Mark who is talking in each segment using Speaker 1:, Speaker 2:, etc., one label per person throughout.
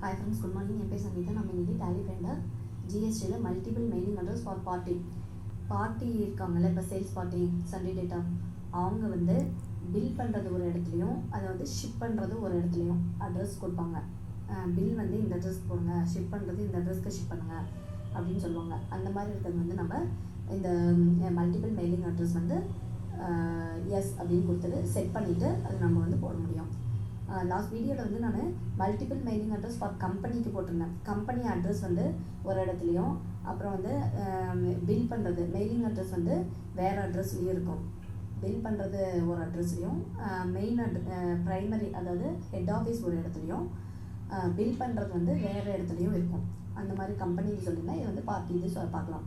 Speaker 1: Hi friends, good morning. என் பேர் சங்கீதா. நம்ம இன்னைக்கு டேலி ஃப்ரெண்டர் ஜிஎஸ்டியில் multiple mailing address for party இருக்காங்கல்ல. இப்போ சேல்ஸ் பார்ட்டி சண்டே டேட்டா அவங்க வந்து பில் பண்ணுறது ஒரு இடத்துலையும் அதை வந்து ஷிப் பண்ணுறது ஒரு இடத்துலையும் அட்ரஸ் கொடுப்பாங்க. பில் வந்து இந்த அட்ரஸ்க்கு போடுங்க, ஷிப் பண்ணுறது இந்த அட்ரஸ்க்கு ஷிப் பண்ணுங்கள் அப்படின்னு சொல்லுவாங்க. அந்த மாதிரி இருக்கிறது வந்து நம்ம இந்த மல்டிபிள் மெயிலிங் அட்ரஸ் வந்து எஸ் அப்படின்னு கொடுத்துட்டு செட் பண்ணிவிட்டு அது நம்ம வந்து போட முடியும். லாஸ்ட் வீடியோவில் வந்து நான் மல்டிபிள் மெயிலிங் அட்ரஸ் ஃபார் கம்பெனிக்கு போட்டிருந்தேன். கம்பெனி அட்ரஸ் வந்து ஒரு இடத்துலையும், அப்புறம் வந்து பில் பண்ணுறது மெயிலிங் அட்ரஸ் வந்து வேறு அட்ரஸ்லேயும் இருக்கும். பில் பண்ணுறது ஒரு அட்ரஸ்லையும், மெயின் ப்ரைமரி அதாவது ஹெட் ஆஃபீஸ் ஒரு இடத்துலையும், பில் பண்ணுறது வந்து வேறு இடத்துலையும் இருக்கும். அந்த மாதிரி கம்பெனிக்கு சொல்லியிருந்தேன். இது வந்து பார்ட்டி இது பார்க்கலாம்.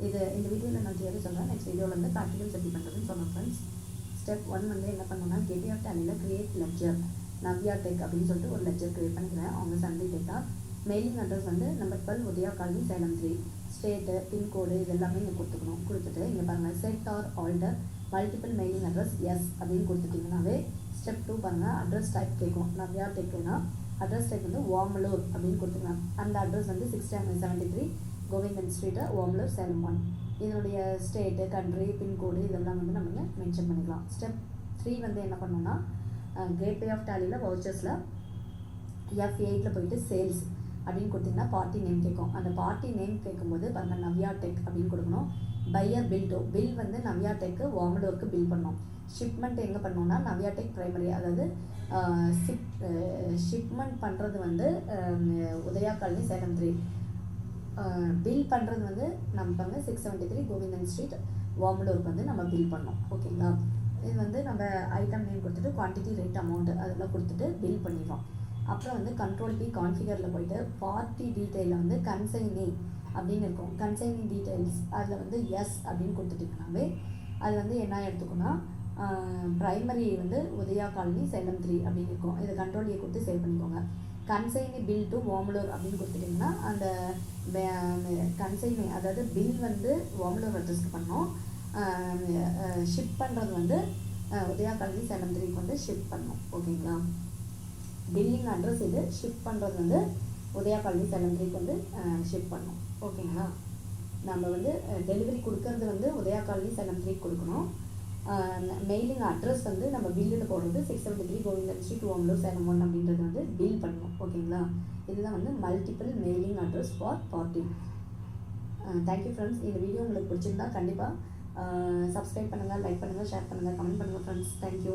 Speaker 1: இந்த வீடியோவில் நான் தியரி சொல்கிறேன். நெக்ஸ்ட் வீடியோவில் வந்து ப்ராக்டிகல்ஸ் எப்படி பண்ணுறதுன்னு சொன்னேன் ஃப்ரெண்ட்ஸ். ஸ்டெப் 1 வந்து என்ன பண்ணணும்னா, கேட்வே ஆஃப் டேலியில் கிரியேட் லெட்ஜர் நவ்யா டெக் அப்படின்னு சொல்லிட்டு ஒரு லெட்ஜர் கிரியேட் பண்ணிக்கிறேன். அவங்க சண்டே டேட்டா மெயிலிங் அட்ரஸ் வந்து number 12 Udhaya colony Salem 3 state pincode இது எல்லாமே இங்கே கொடுத்துட்டு இங்கே பாருங்கள் set or alter multiple mailing address yes அப்படின்னு கொடுத்துட்டிங்கனாவே ஸ்டெப் 2 பாருங்கள் அட்ரஸ் டைப் கேட்கும். நவ்யா டெக்குன்னா அட்ரஸ் டைப் வந்து ஓமலூர் அப்படின்னு கொடுத்துக்கலாம். அந்த அட்ரஸ் வந்து 673 கோவிந்தன் ஸ்ட்ரீட்டு ஓமலூர் சேலம் 1. இதனுடைய ஸ்டேட்டு கண்ட்ரி பின்கோடு இதெல்லாம் வந்து நம்ம மென்ஷன் பண்ணிக்கலாம். ஸ்டெப் 3 வந்து என்ன பண்ணோம்னா, கேட்வே ஆஃப் டேலியில் வவுச்சர்ஸில் F8 போயிட்டு சேல்ஸ் அப்படின்னு கொடுத்திங்கன்னா பார்ட்டி நேம் கேட்கும். அந்த பார்ட்டி நேம் கேட்கும்போது பாருங்கள் நவ்யா டெக் அப்படின்னு கொடுக்கணும். பையர் பில் வந்து நவ்யா டெக்கு ஓமலூருக்கு பில் பண்ணோம். ஷிப்மெண்ட் எங்கே பண்ணோம்னா நவ்யா டெக் ப்ரைமரி அதாவது ஷிப்மெண்ட் பண்ணுறது வந்து உதயா காலனி சேலம் 3. பில் பண்ணுறது வந்து நம்ம பாருங்கள் 673 கோவிந்தன் ஸ்ட்ரீட் ஓமலூருக்கு வந்து நம்ம பில் பண்ணோம். ஓகேங்களா? இது வந்து நம்ம ஐட்டம் நேம் கொடுத்துட்டு குவான்டிட்டி ரேட் அமௌண்ட்டு அதெல்லாம் கொடுத்துட்டு பில் பண்ணிடுறோம். அப்புறம் வந்து கண்ட்ரோல் பி கான்ஃபிகரில் போயிட்டு பார்ட்டி டீட்டெயிலில் வந்து கன்சைனி அப்படின்னு இருக்கும். கன்சைனி டீட்டெயில்ஸ் அதில் வந்து எஸ் அப்படின்னு கொடுத்துட்டிங்கனாவே அது வந்து என்ன எடுத்துக்கோன்னா ப்ரைமரி வந்து உதயா காலனி சேலம் 3 அப்படின்னு இருக்கும். இதை கண்ட்ரோல் ஏ கொடுத்து சேவ் பண்ணிக்கோங்க. கன்சைனி பில் டு ஓமலூர் அப்படின்னு கொடுத்துட்டிங்கன்னா அந்த கன்சைனி அதாவது பில் வந்து ஓமலூர் அட்ரஸ்க்கு பண்ணோம். ஷிப் பண்ணுறது வந்து உதயா காலனி சேலம் 3க்கு வந்து ஷிப் பண்ணோம். ஓகேங்களா? பில்லிங் அட்ரஸ் இது, ஷிப் பண்ணுறது வந்து உதயா காலனி சேலம் 3க்கு வந்து ஷிப் பண்ணோம். ஓகேங்களா? நம்ம வந்து டெலிவரி கொடுக்கறது வந்து உதயா காலனி சேலம் 3க்கு கொடுக்கணும். மெயிலிங் அட்ரஸ் வந்து நம்ம பில்லில் போடுறது 673 கோவிந்தன் ஸ்ட்ரீட் ஓமலூர் சேலம் 1 அப்படின்றது வந்து பில் பண்ணணும். ஓகேங்களா? இதுதான் வந்து multiple mailing address for party. Thank you friends. இந்த வீடியோ உங்களுக்கு பிடிச்சிருந்தா கண்டிப்பாக சப்ஸ்கிரைப் பண்ணுங்கள், லைக் பண்ணுங்கள், ஷேர் பண்ணுங்கள், கமெண்ட் பண்ணுங்கள் ஃப்ரெண்ட்ஸ். தேங்க்யூ.